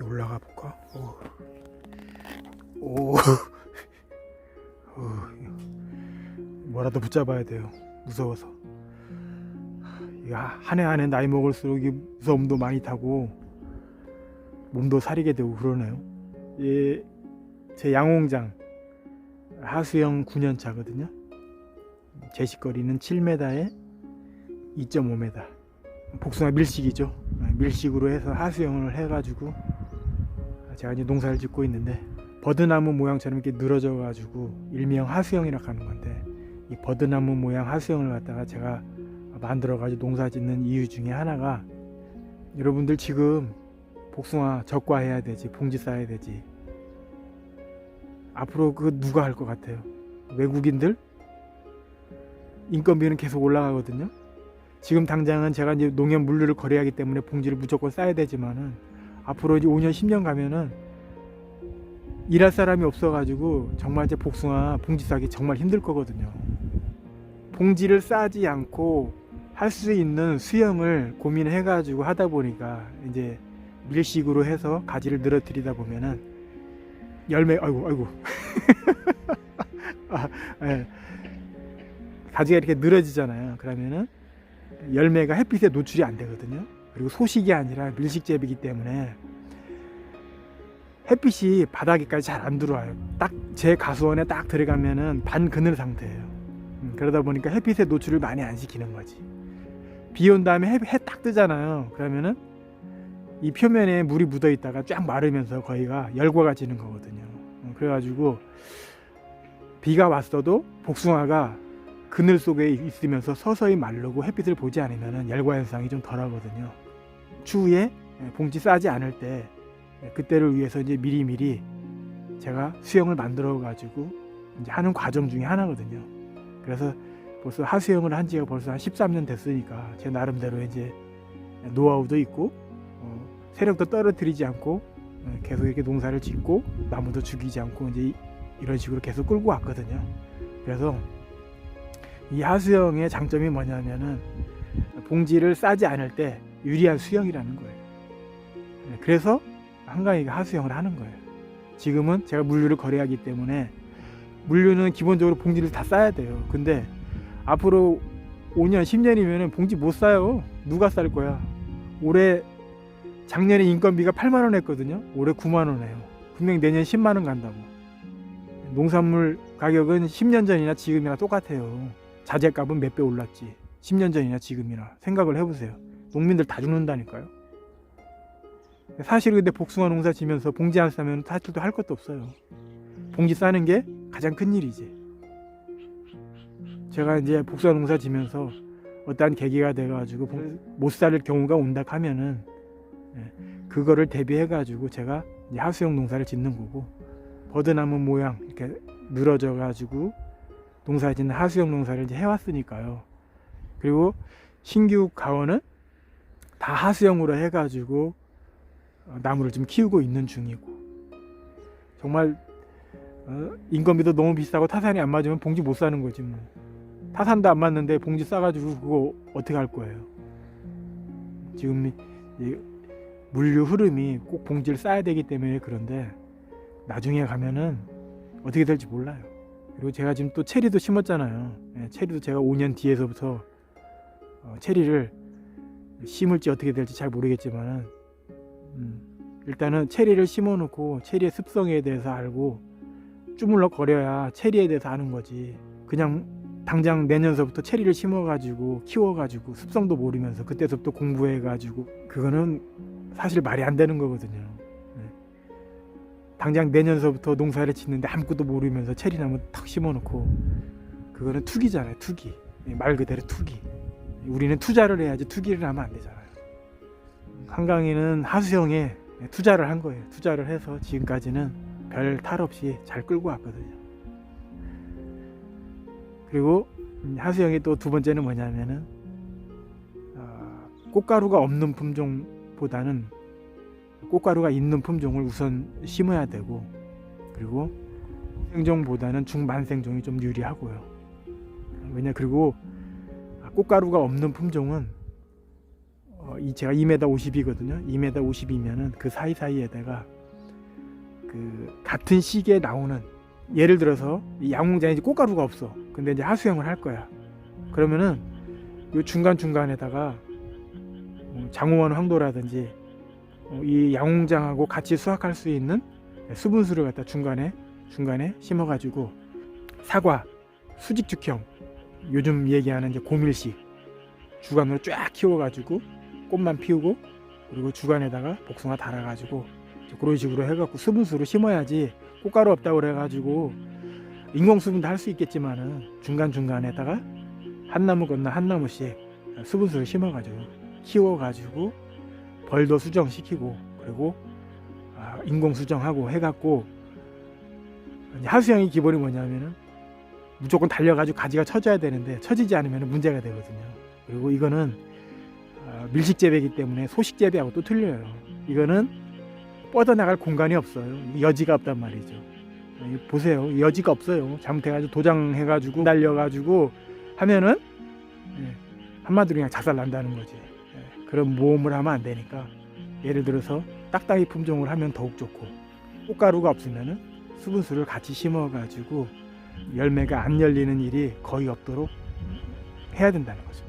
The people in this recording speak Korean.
여기 올라가 볼까? 오. 뭐라도 붙잡아야 돼요. 무서워서. 한 해 한 해 나이 먹을수록 이 무서움도 많이 타고 몸도 사리게 되고 그러네요. 예, 제 양홍장 하수영 9년 차거든요. 제식거리는 7m에 2.5m. 복숭아 밀식이죠. 밀식으로 해서 하수영을 해가지고 제가 이제 농사를 짓고 있는데, 버드나무 모양처럼 이렇게 늘어져 가지고 일명 하수영이라고 하는 건데, 이 버드나무 모양 하수영을 갖다가 제가 만들어 가지고 농사 짓는 이유 중에 하나가, 여러분들 지금 복숭아 적과해야 되지, 봉지 싸야 되지, 앞으로 그 누가 할 것 같아요? 외국인들? 인건비는 계속 올라가거든요. 지금 당장은 제가 이제 농협 물류를 거래하기 때문에 봉지를 무조건 싸야 되지만은, 앞으로 이제 5년 10년 가면은 일할 사람이 없어가지고 정말 이제 복숭아 봉지 싸기 정말 힘들 거거든요. 봉지를 싸지 않고 할 수 있는 수영을 고민해가지고 하다 보니까, 이제 밀식으로 해서 가지를 늘어뜨리다 보면은 열매, 아이고 네. 가지가 이렇게 늘어지잖아요. 그러면은 열매가 햇빛에 노출이 안 되거든요. 그리고 소식이 아니라 밀식재배이기 때문에 햇빛이 바닥에까지 잘 안 들어와요. 딱 제 가수원에 딱 들어가면은 반 그늘 상태예요. 그러다 보니까 햇빛에 노출을 많이 안 시키는 거지. 비 온 다음에 해 딱 뜨잖아요. 그러면은 이 표면에 물이 묻어 있다가 쫙 마르면서 거기가 열과가 지는 거거든요. 그래가지고 비가 왔어도 복숭아가 그늘 속에 있으면서 서서히 마르고 햇빛을 보지 않으면 열과 현상이 좀 덜하거든요. 추후에 봉지 싸지 않을 때 그때를 위해서 이제 미리미리 제가 수영을 만들어 가지고 이제 하는 과정 중에 하나거든요. 그래서 벌써 하수영을 한 지가 벌써 한 13년 됐으니까 제 나름대로 이제 노하우도 있고, 세력도 떨어뜨리지 않고 계속 이렇게 농사를 짓고 나무도 죽이지 않고 이제 이런 식으로 계속 끌고 왔거든요. 그래서 이 하수영의 장점이 뭐냐면은 봉지를 싸지 않을 때 유리한 수영이라는 거예요. 그래서 한강이가 하수영을 하는 거예요. 지금은 제가 물류를 거래하기 때문에 물류는 기본적으로 봉지를 다 싸야 돼요. 근데 앞으로 5년 10년이면 봉지 못 싸요. 누가 쌀 거야? 작년에 인건비가 8만 원 했거든요. 올해 9만 원 해요. 분명히 내년 10만 원 간다고. 농산물 가격은 10년 전이나 지금이나 똑같아요. 자재값은 몇 배 올랐지. 10년 전이나 지금이나 생각을 해보세요. 농민들 다 죽는다니까요. 사실 근데 복숭아 농사 지면서 봉지 안 싸면 사실도 할 것도 없어요. 봉지 싸는 게 가장 큰 일이지. 제가 이제 복숭아 농사 지면서 어떠한 계기가 돼가지고 못 살 경우가 온다 하면은 그거를 대비해가지고 제가 이제 하수영 농사를 짓는 거고, 버드나무 모양 이렇게 늘어져 가지고 농사 짓는 하수영 농사를 이제 해왔으니까요. 그리고 신규 가원은 다 하수영으로 해가지고 나무를 좀 키우고 있는 중이고, 정말 인건비도 너무 비싸고 타산이 안 맞으면 봉지 못 사는 거지 뭐. 타산도 안 맞는데 봉지 싸가지고 그거 어떻게 할 거예요? 지금 물류 흐름이 꼭 봉지를 싸야 되기 때문에 그런데 나중에 가면은 어떻게 될지 몰라요. 그리고 제가 지금 또 체리도 심었잖아요. 체리도 제가 5년 뒤에서부터 체리를 심을지 어떻게 될지 잘 모르겠지만은 일단은 체리를 심어 놓고 체리의 습성에 대해서 알고 주물러 거려야 체리에 대해서 아는 거지. 그냥 당장 내년서부터 체리를 심어가지고 키워가지고 습성도 모르면서 그때서부터 공부해가지고, 그거는 사실 말이 안 되는 거거든요. 당장 내년서부터 농사를 짓는데 아무것도 모르면서 체리나무 탁 심어놓고, 그거는 투기잖아요. 투기. 말 그대로 투기. 우리는 투자를 해야지 투기를 하면 안 되잖아요. 한강이는 하수영에 투자를 한 거예요. 투자를 해서 지금까지는 별 탈 없이 잘 끌고 왔거든요. 그리고 하수영의 또 두 번째는 뭐냐면은 꽃가루가 없는 품종보다는 꽃가루가 있는 품종을 우선 심어야 되고, 그리고 생종보다는 중반생종이 좀 유리하고요. 그리고 꽃가루가 없는 품종은 제가 2m 50이거든요. 2m 50이면은 그 사이사이에다가 그 같은 시기에 나오는, 예를 들어서 이 양봉장에 이제 꽃가루가 없어. 근데 이제 하수형을 할 거야. 그러면은 요 중간중간에다가 장호원 황도라든지 이 양봉장하고 같이 수확할 수 있는 수분수를 갖다 중간에 심어가지고, 사과, 수직죽형, 요즘 얘기하는 이제 고밀식 주간으로 쫙 키워가지고 꽃만 피우고, 그리고 주간에다가 복숭아 달아가지고 그런 식으로 해갖고 수분수로 심어야지. 꽃가루 없다고 그래가지고 인공수분도 할 수 있겠지만은 중간중간에다가 한 나무 건너 한 나무씩 수분수를 심어가지고 키워가지고 벌도 수정시키고, 그리고 인공수정하고 해갖고, 하수형이 기본이 뭐냐면은 무조건 달려가지고 가지가 처져야 되는데 처지지 않으면 문제가 되거든요. 그리고 이거는 밀식재배이기 때문에 소식재배하고 또 틀려요. 이거는 뻗어나갈 공간이 없어요. 여지가 없단 말이죠. 보세요, 여지가 없어요. 잘못해가지고 도장해가지고 날려가지고 하면은 한마디로 그냥 자살 난다는 거지. 그런 모험을 하면 안 되니까, 예를 들어서 딱딱이 품종을 하면 더욱 좋고, 꽃가루가 없으면은 수분수를 같이 심어가지고 열매가 안 열리는 일이 거의 없도록 해야 된다는 거죠.